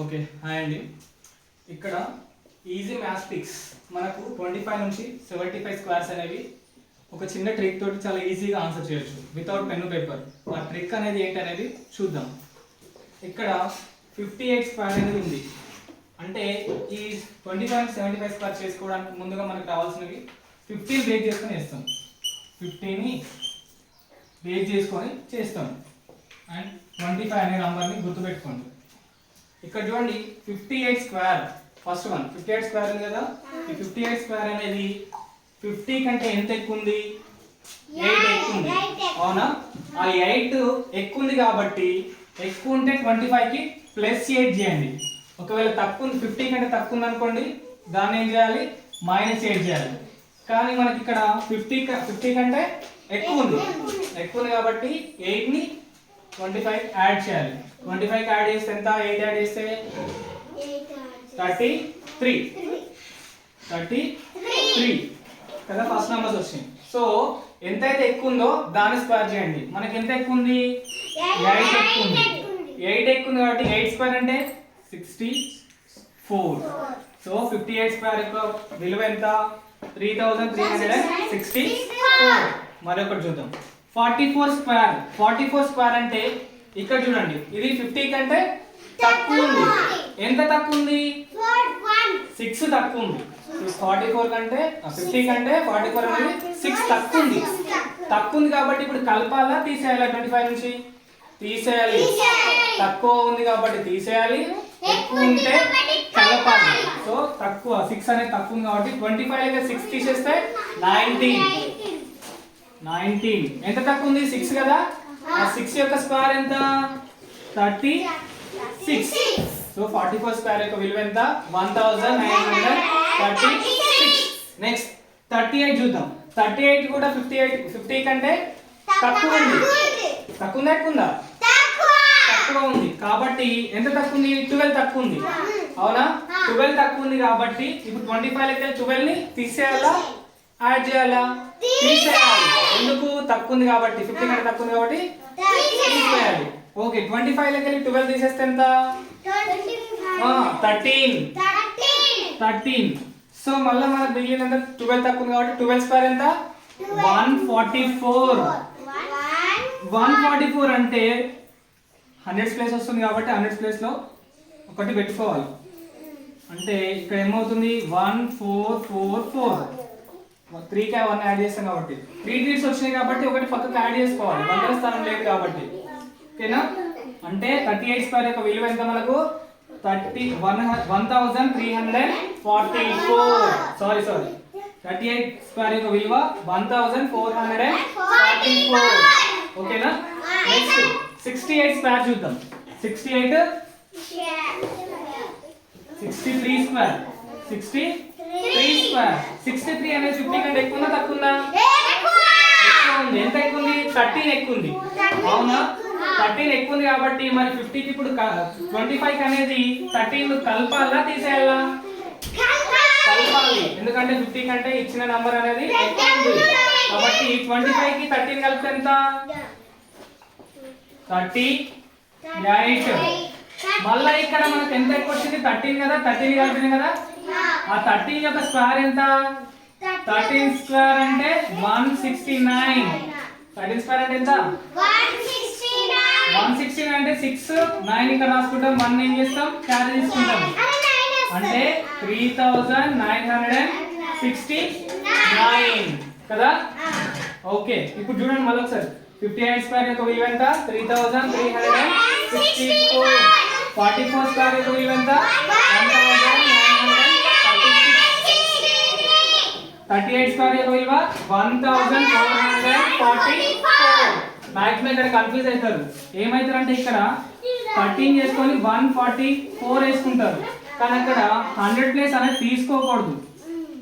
Okay hi అండి. ఇక్కడ easy maths tricks మనకు 25 నుంచి 75 స్క్వేర్స్ అనేవి ఒక చిన్న ట్రిక్ తోటి చాలా ఈజీగా ఆన్సర్ చేయొచ్చు వితౌట్ పెన్ పేపర్. ఆ ట్రిక్ అనేది ఏంటనేది చూద్దాం. ఇక్కడ 58 స్క్వేర్ అనేది ఉంది. అంటే ఈ 25 75 స్క్వేర్ చేసుకోవడానికి ముందుగా మనకు కావాల్సినవి 15 బ్రేక్ చేసుకొని వేస్తాం. 15ని బ్రేక్ చేసుకొని చేస్తాం. అండ్ 25 అనే నంబర్ని గుర్తుపెట్టుకోండి. ఇక్కడ చూడండి 58 స్క్వేర్ ఫస్ట్ వన్ 58 స్క్వేర్ ఉంది కదా. ఈ 58 స్క్వేర్ అనేది 50 కంటే ఎంత ఎక్కువ ఉంది? 8 ఎక్కువ ఉంది. అవునా? ఆ 8 ఎక్కువ ఉంది కాబట్టి ఎక్కువ ఉంటే 25కి +8 చేయండి. ఒకవేళ తక్కువ 50 కంటే తక్కువ ఉంది అనుకోండి, దాన్ని ఏం చేయాలి? -8 చేయాలి. కానీ మనకి ఇక్కడ 50 కంటే ఎక్కువ ఉంది కాబట్టి 8ని 25 యాడ్ చేయాలి. 25 యాడ్ చేస్తే ఎంత? 8 యాడ్ చేస్తే 33 కదా. ఫస్ట్ నెంబర్స్ వచ్చినాయి. సో ఎంతైతే ఎక్కువ ఉందో దాన్ని స్క్వేర్ చేయండి. మనకి ఎంత ఎక్కువ ఉంది? 8 ఎక్కువ ఉంది. 8 ఎక్కువ ఉంది కాబట్టి 8 స్క్వేర్ అంటే 64. సో 58 స్క్వేర్ యొక్క విలువ ఎంత? 3364. మరొకటి చూద్దాం. 44 స్క్వేర్ అంటే ఇక్కడ చూడండి, ఇది 50 కంటే తక్కువ ఉంది. ఎంత తక్కువ ఉంది? 6 తక్కువ ఉంది. 44 కంటే 50 కంటే 44 అనేది 6 తక్కువ ఉంది. తక్కువ ఉంది కాబట్టి ఇప్పుడు కలపాలా తీసేయాలా? 25 నుంచి తీసేయాలి. తక్కువ ఉంది కాబట్టి తీసేయాలి, ఎక్కువ ఉంటే కలపాలి. సో తక్కువ 6 అనేది తక్కువ ఉంది కాబట్టి 25 లో 6 తీసేస్తే 19. ఎంత తక్కువ ఉంది? 6 కదా. ఆ 6 యొక్క స్క్వేర్ ఎంత? 36. సో 44 స్క్వేర్ యొక్క విలువ ఎంత? 1936. నెక్స్ట్ 38 చూద్దాం. 38 కూడా 50 కంటే తక్కువ ఉంది. తక్కువ ఉందా ఎక్కువ ఉందా? తక్కువ ఉంది కాబట్టి ఎంత తక్కువ ఉంది? 12 తక్కువ ఉంది. అవునా? 12 తక్కువ ఉంది కాబట్టి ఇప్పుడు 25 లెక్క 12 ని తీసేయాలా యాడ్ చేయాలా? తీసేయాలి. ఎందుకు? తక్కువ ఉంది కాబట్టి, 50 కంటే తక్కువ ఉంది కాబట్టి తీసేయాలి. ఓకే, 25 లెక్క 12 తీసేస్తే ఎంత? 13. సో మళ్ళీ మనకు మిగిలినంత 12 తక్కువ ఉంది కాబట్టి 12 స్క్వేర్ ఎంత? 144 అంటే 100 ప్లేస్ వస్తుంది కాబట్టి 100 ప్లేస్ లో ఒకటి పెట్టుకోవాలి. అంటే ఇక్కడ ఏమవుతుంది? 1444. 3కి 1 యాడ్ చేస్తాం కాబట్టి 3 డిజిట్స్ వచ్చినాయి కాబట్టి ఒకటి పక్కకు యాడ్ చేసుకోవాలి. వందల స్థానం లేదు కాబట్టి. ఓకేనా? అంటే 38 స్క్వేర్ యొక్క విలువ ఎంత మనకు? 1344. సారీ 38 స్క్వేర్ యొక్క విలువ 1444. ఓకేనా? నెక్స్ట్ 68 స్క్వేర్ చూద్దాం. 63 స్క్వేర్ 63 అనేది 50 కంటే ఎక్కువ ఉందా తక్కువ ఉందా? ఎక్కువ ఉంది. ఎంత ఎక్కువ ఉంది? 13 ఎక్కువ ఉంది. అవునా? 13 ఎక్కువ ఉంది కాబట్టి మరి 50కి ఇప్పుడు 25 అనేది 13 కలపాలా తీసేయాలా? కలపాలి. ఎందుకంటే 50 కంటే ఇచ్చిన నంబర్ అనేది ఎక్కువ ఉంది కాబట్టి 25కి 13 కలిపితే ఎంత? 38. మళ్ళీ ఇక్కడ మనకు ఎంత ఎక్కువ వచ్చింది? 13 కదా. 13 కలిపింది కదా. ఆ 13 యొక్క స్క్వేర్ ఎంత? 13 స్క్వేర్ అంటే 169. 13 స్క్వేర్ అంటే ఎంత? 169 అంటే 6 9 ఇక్కడ రాసుకుంటాం. 1 ఏం చేస్తాం? క్యారీ తీసుకుంటాం. అంటే 3969 కదా. ఓకే, ఇప్పుడు చూడండి మళ్ళీ ఒకసారి 58 స్క్వేర్ యొక్క విలువ ఎంత? 3364. 44 స్క్వేర్ యొక్క విలువ ఎంత? 38 స్క్వేర్ యొక్క విలువ 1444. మాక్సిమం ఇక్కడ కన్ఫ్యూజ్ అవుతారు. ఏమవుతారు అంటే ఇక్కడ 13 చేసుకొని 144 వేసుకుంటారు. కానీ అక్కడ 100 ప్లేస్ అనేది తీసుకోకూడదు.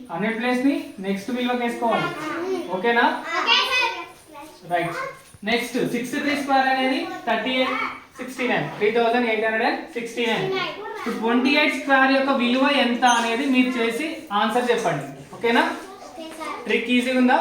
100 ప్లేస్ ని నెక్స్ట్ విలువకి వేసుకోవాలి. ఓకేనా? రైట్. నెక్స్ట్ 63 స్క్వేర్ అనేది 3869. 28 స్క్వేర్ యొక్క విలువ ఎంత అనేది మీరు చేసి ఆన్సర్ చెప్పండి. ఓకేనా? ట్రిక్ ఈజీగా ఉందా?